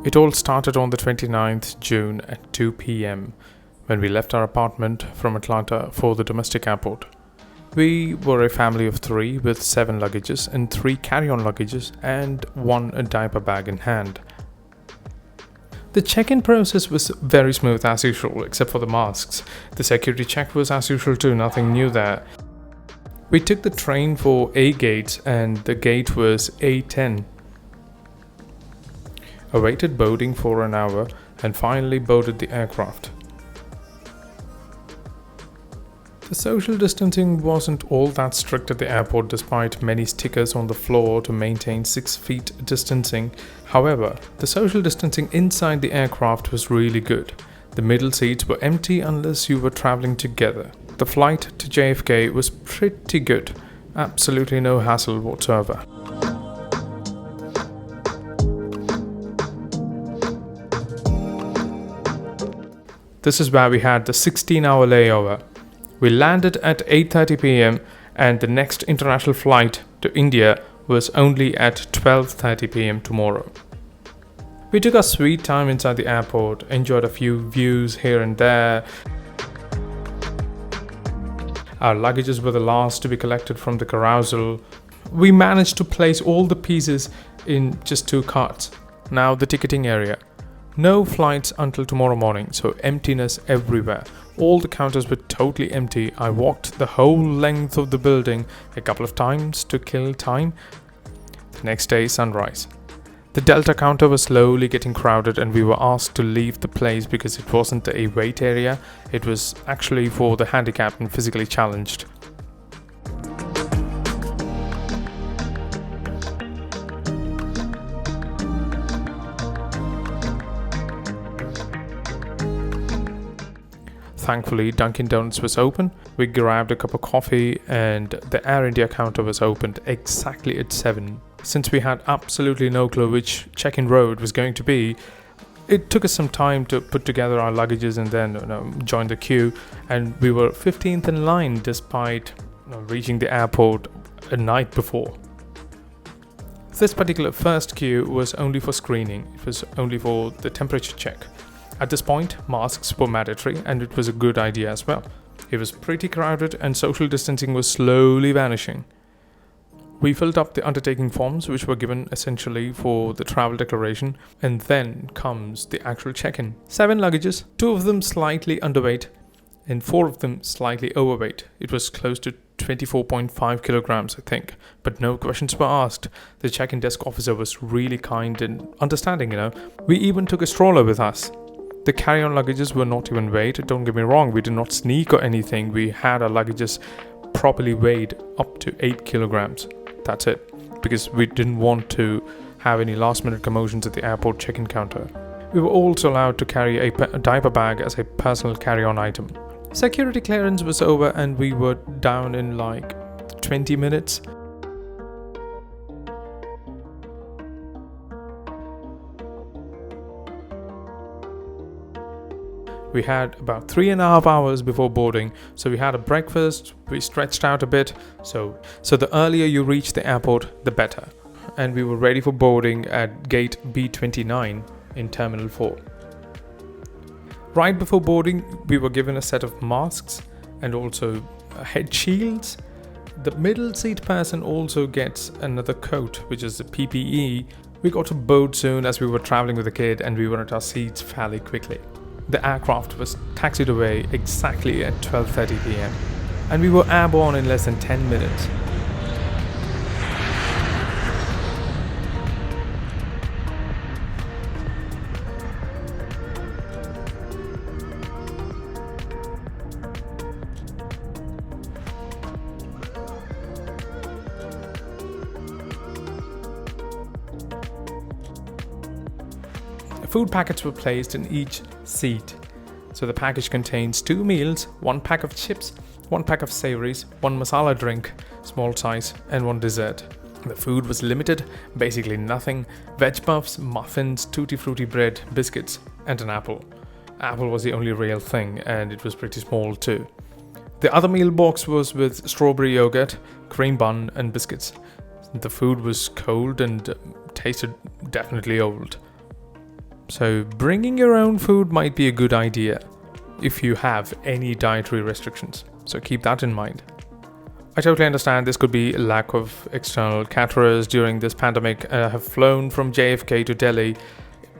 It all started on the 29th June at 2 p.m. when we left our apartment from Atlanta for the domestic airport. We were a family of 3 with 7 luggages and 3 carry-on luggages and 1 diaper bag in hand. The check-in process was very smooth as usual except for the masks. The security check was as usual too, nothing new there. We took the train for A gate and the gate was A10. Awaited boarding for an hour and finally boarded the aircraft. The social distancing wasn't all that strict at the airport despite many stickers on the floor to maintain 6 feet distancing. However, the social distancing inside the aircraft was really good. The middle seats were empty unless you were traveling together. The flight to JFK was pretty good. Absolutely no hassle whatsoever. This is where we had the 16-hour layover. We landed at 8:30 p.m. and the next international flight to India was only at 12:30 p.m. tomorrow. We took our sweet time inside the airport, enjoyed a few views here and there. Our luggages were the last to be collected from the carousel. We managed to place all the pieces in just 2 carts. Now the ticketing area. No flights until tomorrow morning, so emptiness everywhere. All the counters were totally empty. I walked the whole length of the building a couple of times to kill time. The next day, sunrise. The Delta counter was slowly getting crowded and we were asked to leave the place because it wasn't a wait area. It was actually for the handicapped and physically challenged. Thankfully, Dunkin' Donuts was open. We grabbed a cup of coffee and the Air India counter was opened exactly at 7. Since we had absolutely no clue which check-in row it was going to be, it took us some time to put together our luggages and then join the queue. And we were 15th in line despite reaching the airport a night before. This particular first queue was only for screening. It was only for the temperature check. At this point, masks were mandatory and it was a good idea as well. It was pretty crowded and social distancing was slowly vanishing. We filled up the undertaking forms which were given essentially for the travel declaration, and then comes the actual check-in. 7 luggages, 2 of them slightly underweight and 4 of them slightly overweight. It was close to 24.5 kilograms, I think, but no questions were asked. The check-in desk officer was really kind and understanding, We even took a stroller with us. The carry-on luggages were not even weighed. Don't get me wrong, we did not sneak or anything. We had our luggages properly weighed up to 8 kilograms. That's it, because we didn't want to have any last-minute commotions at the airport check-in counter. We were also allowed to carry a diaper bag as a personal carry-on item. Security clearance was over and we were down in like 20 minutes. We had about 3.5 hours before boarding, so we had a breakfast, we stretched out a bit, so the earlier you reach the airport, the better. And we were ready for boarding at gate B29 in Terminal 4. Right before boarding, we were given a set of masks and also head shields. The middle seat person also gets another coat, which is the PPE. We got to board soon as we were traveling with a kid and we were at our seats fairly quickly. The aircraft was taxied away exactly at 12:30 p.m. and we were airborne in less than 10 minutes. Food packets were placed in each seat. So the package contains 2 meals, 1 pack of chips, 1 pack of savories, 1 masala drink, small size, and 1 dessert. The food was limited, basically nothing. Veg puffs, muffins, tutti frutti bread, biscuits. and an apple. Apple was the only real thing, and it was pretty small too. The other meal box was with strawberry yogurt, cream bun, and biscuits. The food was cold and tasted definitely old. So bringing your own food might be a good idea if you have any dietary restrictions. So keep that in mind. I totally understand this could be a lack of external caterers during this pandemic. I have flown from JFK to Delhi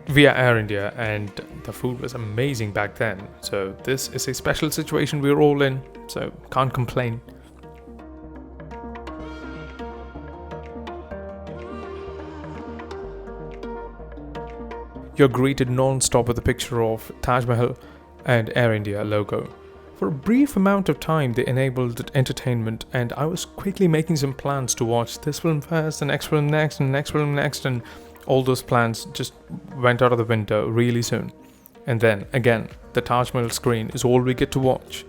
via Air India, and the food was amazing back then. So this is a special situation we're all in, so can't complain. You're greeted non-stop with a picture of Taj Mahal and Air India logo. For a brief amount of time they enabled entertainment, and I was quickly making some plans to watch this film first, the next film next, and the next film next, and all those plans just went out of the window really soon. And then again, the Taj Mahal screen is all we get to watch.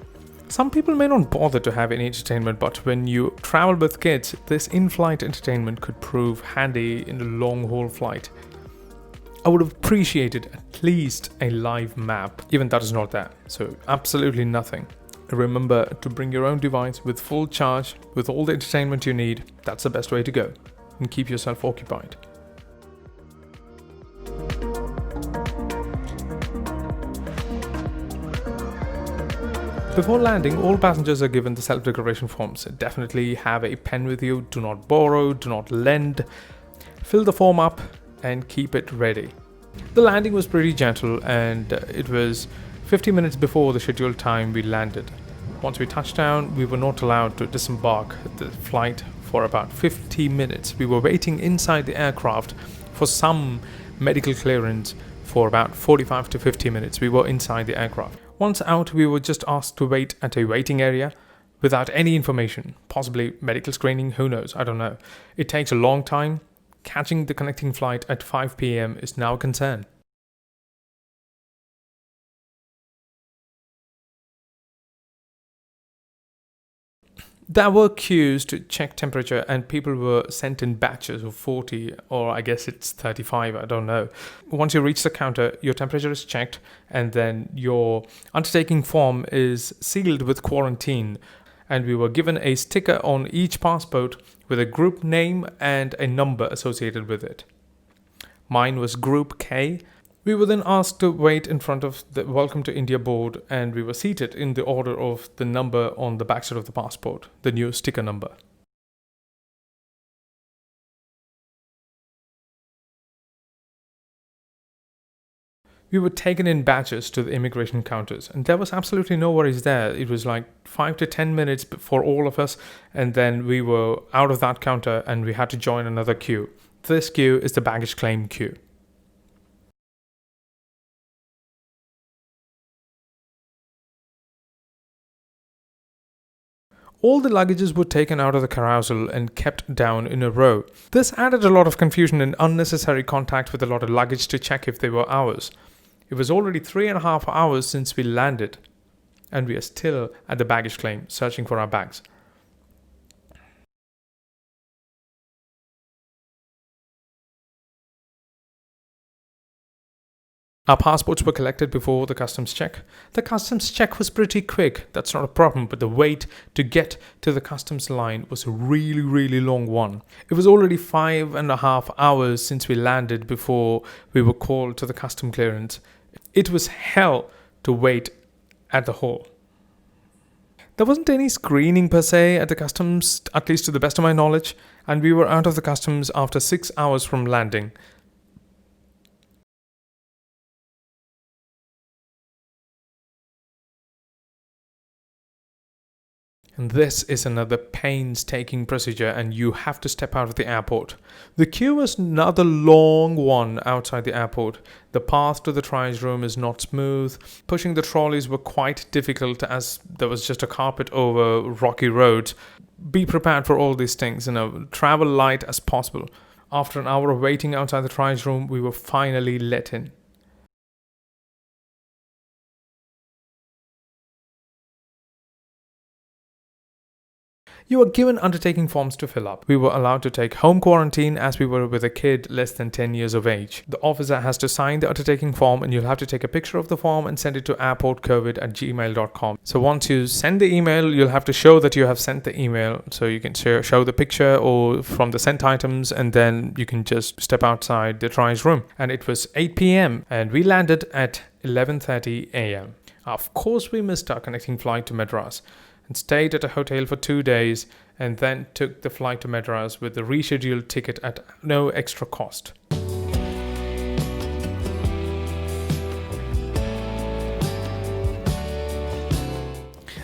Some people may not bother to have any entertainment, but when you travel with kids, this in-flight entertainment could prove handy in a long-haul flight. I would have appreciated at least a live map, even that is not there, so absolutely nothing. Remember to bring your own device with full charge, with all the entertainment you need. That's the best way to go, and keep yourself occupied. Before landing, all passengers are given the self-declaration forms. Definitely have a pen with you, do not borrow, do not lend. Fill the form up and keep it ready. The landing was pretty gentle, and it was 50 minutes before the scheduled time we landed. Once we touched down, we were not allowed to disembark the flight for about 50 minutes. We were waiting inside the aircraft for some medical clearance for about 45 to 50 minutes. We were inside the aircraft. Once out, we were just asked to wait at a waiting area without any information, possibly medical screening, who knows, I don't know. It takes a long time. Catching the connecting flight at 5 p.m. is now a concern. There were queues to check temperature, and people were sent in batches of 40, or I guess it's 35, I don't know. Once you reach the counter, your temperature is checked, and then your undertaking form is sealed with quarantine. And we were given a sticker on each passport with a group name and a number associated with it. Mine was Group K. We were then asked to wait in front of the Welcome to India board, and we were seated in the order of the number on the backside of the passport, the new sticker number. We were taken in batches to the immigration counters, and there was absolutely no worries there. It was like 5 to 10 minutes for all of us, and then we were out of that counter and we had to join another queue. This queue is the baggage claim queue. All the luggages were taken out of the carousel and kept down in a row. This added a lot of confusion and unnecessary contact with a lot of luggage to check if they were ours. It was already 3.5 hours since we landed, and we are still at the baggage claim, searching for our bags. Our passports were collected before the customs check. The customs check was pretty quick, that's not a problem, but the wait to get to the customs line was a really long one. It was already 5.5 hours since we landed before we were called to the custom clearance. It was hell to wait at the hall. There wasn't any screening per se at the customs, at least to the best of my knowledge, and we were out of the customs after 6 hours from landing. And this is another painstaking procedure, and you have to step out of the airport. The queue is another long one outside the airport. The path to the triage room is not smooth. Pushing the trolleys were quite difficult as there was just a carpet over rocky roads. Be prepared for all these things, travel light as possible. After an hour of waiting outside the triage room, we were finally let in. You were given undertaking forms to fill up. We were allowed to take home quarantine as we were with a kid less than 10 years of age. The officer has to sign the undertaking form and you'll have to take a picture of the form and send it to airportcovid@gmail.com. So once you send the email, you'll have to show that you have sent the email. So you can show the picture or from the sent items, and then you can just step outside the triage room. And it was 8 p.m. and we landed at 11:30 a.m. Of course, we missed our connecting flight to Madras and stayed at a hotel for 2 days and then took the flight to Madras with the rescheduled ticket at no extra cost.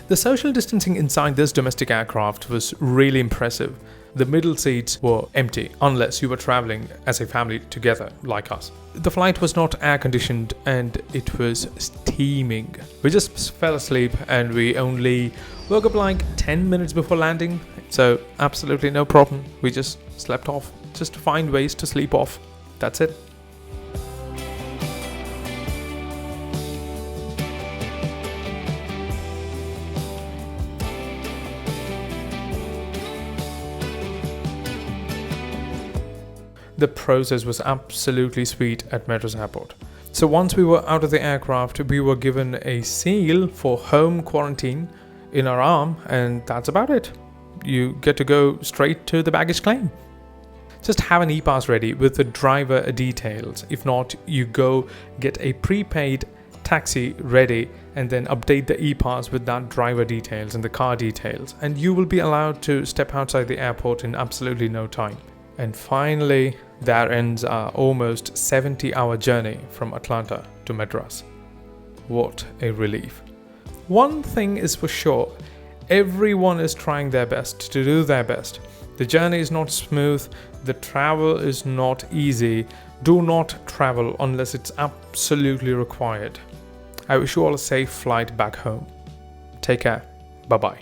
The social distancing inside this domestic aircraft was really impressive. The middle seats were empty unless you were traveling as a family together like us. The flight was not air conditioned and it was steaming. We just fell asleep and we only woke up like 10 minutes before landing. So absolutely no problem. We just slept off. Just find ways to sleep off. That's it. The process was absolutely sweet at Madras Airport. So once we were out of the aircraft, we were given a seal for home quarantine in our arm, and that's about it. You get to go straight to the baggage claim. Just have an e-pass ready with the driver details. If not, you go get a prepaid taxi ready and then update the e-pass with that driver details and the car details, and you will be allowed to step outside the airport in absolutely no time. And finally, there ends our almost 70-hour journey from Atlanta to Madras. What a relief. One thing is for sure, everyone is trying their best to do their best. The journey is not smooth, the travel is not easy. Do not travel unless it's absolutely required. I wish you all a safe flight back home. Take care. Bye-bye.